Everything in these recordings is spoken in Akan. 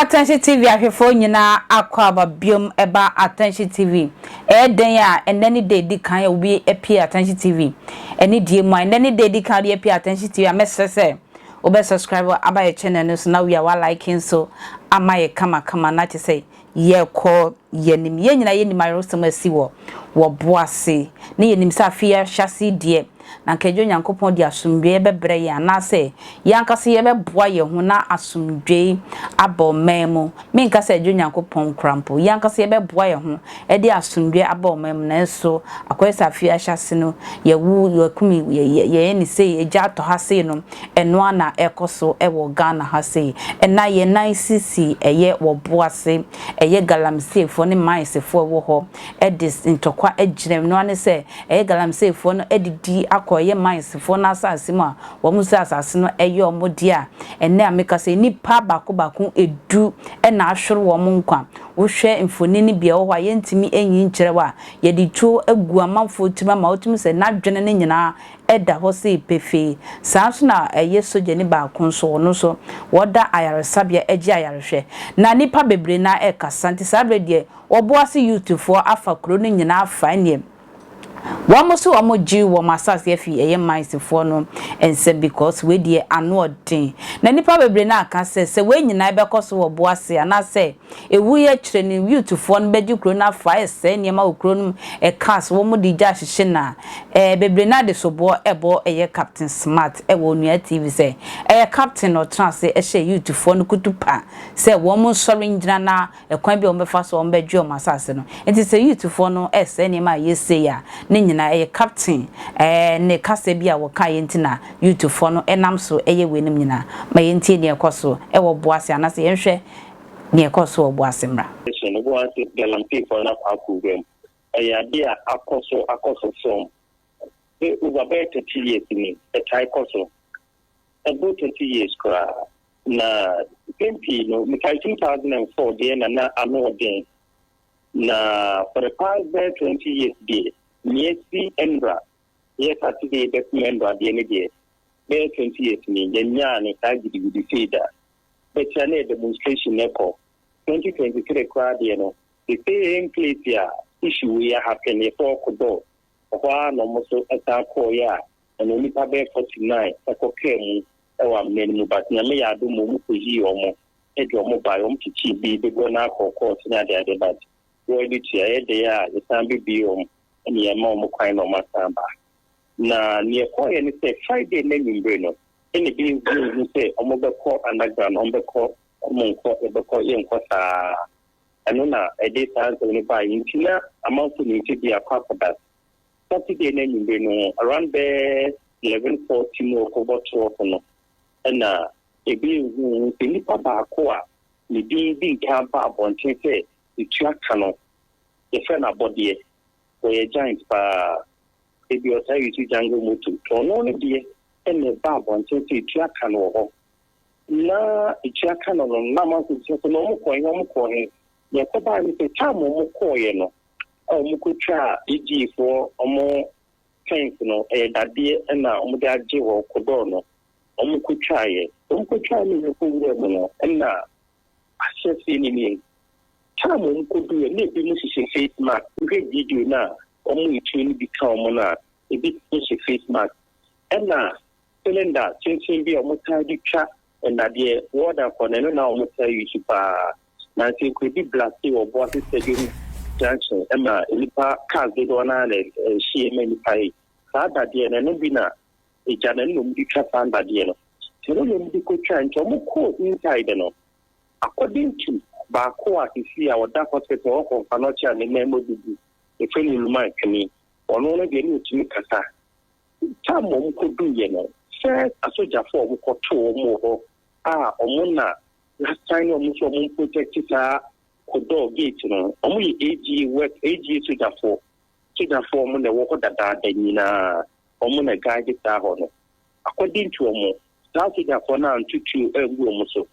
Attention TV ahwefo nyina akwa babiom eba Attention TV den a enani de di kan obi apie Attention TV eni die mu enani de di kan de apie Attention TV amesese obe subscribe abaye channel no so na we are liking so amaye kama na te say ye ko yenim ye nyina yenim ayosem asi wo boase ne yenim sa afia hyase de na nkejo nyankopon di asumdwe bebre ye anase yankase ye beboa ye ho na asumdwe abomemu me nkase ejo nyankopon krampo yankase ye beboa ye ho e di asumdwe abomemu na so akwesa afia hyase no ye wu ye kumi ye ni sei eja to hase no eno ana ekoso e wo Ghana hase ena ye 9cc eye wo boase eye galamsefo ne maisefo wo ho e dis ntokwa ejirem no ane se eye galamsefo no edidi akoye maisefo na asase mu a wo musa asase no eye omodi a ene ameka se nipa bako edu e na ahwere wo mu nkwa wo hwe mfoni ne bia wo ye ntimi enyi nkyerwa ye di tuo agu amanfo tima ma otimi se na dwene ne nyina eda ho se pefe sanso na eye soje ni ba konso no so woda ayaresabia eji ayarehwe na nipa bebre na ekasante sabre de oboase YouTube for afa kro ne nyina afa ne wamoso wamoji wo masase afi eye maisefo no ense because we die anu odin na nipa bebre na aka se we nyina bekoso wo boase ana se ewu ye kire ni YouTube no beji kro na fa ese niema okro no e cast wo mo di ja hyehye na bebre na de sobo ebo eye Captain Smart e wo nua TV se eye Captain no trance e hye YouTube no kutupa se wo mo sori njina na ekwan bi o mefa so o beji o masase no enti se YouTube no ese niema yese ya ne nyina eye Captain ne kase bia wo ka yenti na YouTube no enam so eye wenim nyina ma yenti ne ekoso e wo boase anase yenhwe ne ekoso wo boase mra no boase galampi for na akugem eye dia akoso from over 30 years ni e tai koso about 20 years kra na MP no mi 2004 dia na ano den na for the past 20 years dia Niesi Endra, yes, I see the member the energy. There 20 years me, Yanyani, Agidi with the feeder. But Chane demonstration echo 2023 crowd, the same place here issue we are happening for Kodo. One almost a Takoya, and only Pabe 49, a cocaine, or many, but Namia do Mukuji or more. Edro mobile to chibi, the Gona or course in the debate. Where did they are the Sambi Biom? Ni ema mo kwan no masamba na ni ekoye ni say Friday na nyimbre no ene bi ngu say omobekọ underground ombekọ omonko ebekọ yenko sa eno na ede sans ni ba yintina amount ni ti akwakoda Saturday na nyimbre no around the 11:40 no ko no na ebi ngu ni papa ko a ni bi kan ba bonten say itu aka no e fe na body a giant pa ebi ota yuti jango motu ono ne die ene ba bonte ti aka no ho na aka no na ma so no mo ko ye ko ba ni te chamo mo ko ye no o mo ko twa igi fo omo fence no e dade na omo de age wo ko do no omo ko twa ye ni ko wure mo no na asese ni chamo ko do ye ne bi mo sisi face mask video na omo ituni bi ka omo na e bi sisi face mask na cylinder chin bi omo ta di twa na de water for na na omo ta yusu pa na se ko bi black o bo ase stadium junction na lipa cars de do na le shi eme pai sa da de na no bi na e jana no bi twa pa da de no se no bi ko twa nto omo ko inside no according to Bako ati a wada hospital ko fanocha ne memo dudu e feni luma kani ono no de ni utimi kasa tamo mko duye no first asoja for mko to mo ho omo na last time omo so mo protect ta kodo gate no omo yi AG work AG soja for mo ne wo ko dada nyina omo na guide ta ho no according to omo soja for na ntutu egwu omo so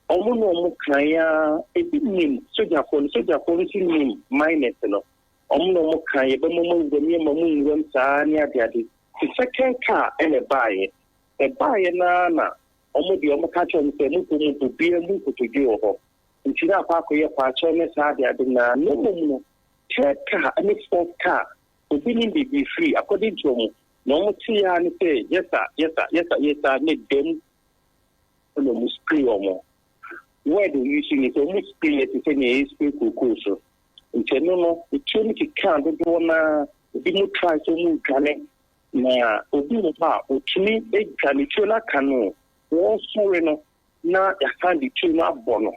omo no mo kanya ebinim soja for nim minus no omo no mo kanya be mo ngwem sa ni ade the second car and a buy na omo di omo ka cho nse mu ko mu bia mu ko to gi ho ntira pa ko ye pa cho ne sa de ade na no mu ka any sport car obi ni be free according to mu no ti ya ni say yes sir ne dem no mu spray omo where do you see it almost spray it say ne spray ko so nteno no ituni ki kan do na obi mu try so mu gane na obi no pa otumi e gane chola kanu wo sore no na ya kan di tuni abono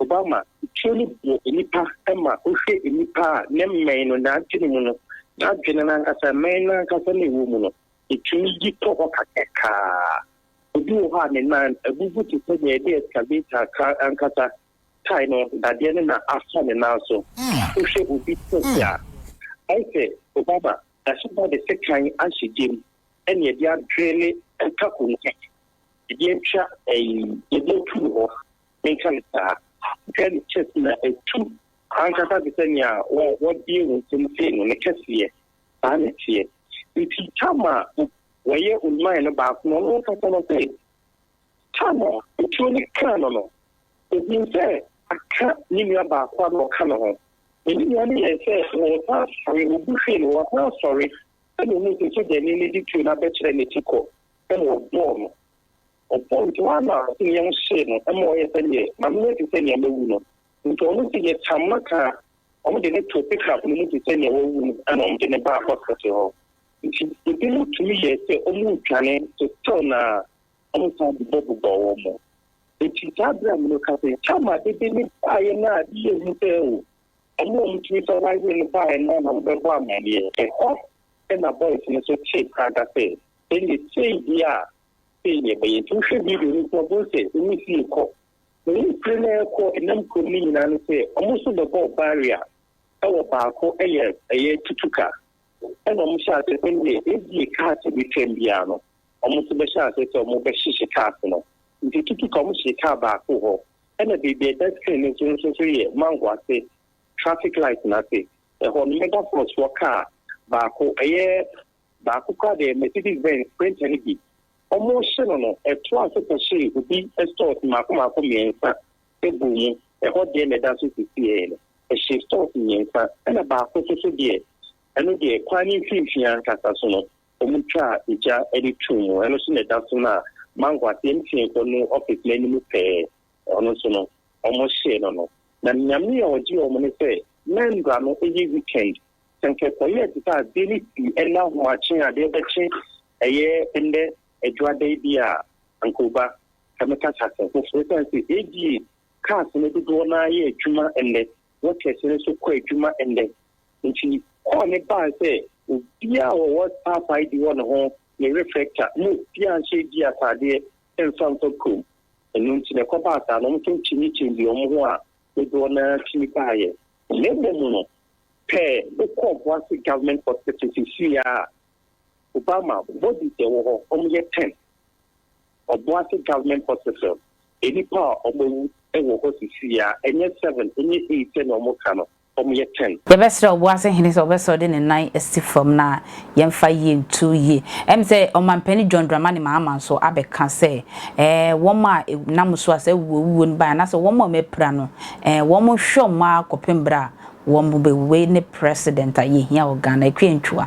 Obama ituni bo enipa ema ohwe enipa ne men no na tini mu no na dwene na nkasa men na nkasa ne wo mu no ituni gi to ko kakeka obi wo ha ne na abubu ti se ne de excavator ka ankasa tai no da de ne na afa ne na so ohwe obi to ya I say Obama that's about the second anshijim and ye dia drele and kakun the dia ye two make ta can chest na a two ankasa bisanya what deal with something on the kasiye sanity it tama where ulma no ba no kasa no say tama ituni kana no it means say aka ni ba kwa no kana ho Any say, oh, sorry, we feel sorry. And we need to say the need to not better than it go. And we're born. Or point one hour, young sin, and more than ye. I'm not to send you. Into only to get some maka, only need to pick up, we need to send you and on the bar hospital. If you look to me, say, only can to turn almost on the bubble go more. If you tell them, look at the chama, they didn't buy enough, you tell. Omo mtumi so wise in ba na na be ba ma ye e ho e na boys ni so cheap kada say ni say dia say ye be tu hwe bi ni ko bo say ni si ko ni prene ko enam ko ni na no say omo so the ball barrier e wo ba ko ye tutuka e no mo sha say ni e di ka ti bi tembia no omo so be sha say omo be shishi ka no ndi tutuka omo shi ka ba ko ho e na bi be that thing so ye mangwa say traffic light na say on mega force for car baako ka de Mercedes Benz Sprint energy almost no e to aso to say obi store mako miensa e bumu e ho de na da so tie no e she store miensa na baako so de eno de kwani finfia kasa so no omutwa eja editu eno so na da so na mangwa tenfin ko no office leni mu pe ono so no almost no na nyame ya oji o mo say membra no eji weekend sanke koye ta daily ena ho achen ade beche eye ende edwade bia ankoba kameka sase for instance eji cars no do na ye adwuma ende what kesere so ko adwuma ende nti ko ne ba say obia o what papa di won ho ne reflector no bia she di atade enfanto ko enu nti ne ko ba ta no mto chini chindi o mo ho a do na chini ba ye lebe no pe the corporate government hospital here Obama body te wo ho 10 Obwase government hospital any power omo e wo ho here enye 7 enye 8 no mo ka no 10 the best Obwase hini so best de ne nan esti from na yemfa ye 2 ye em say omampani John Dramani Mahama so abeka say woma namuso ase wo ba na so woma mepra no womo hwom ma kopembra womo be we ne president aye hia Ghana kwentwa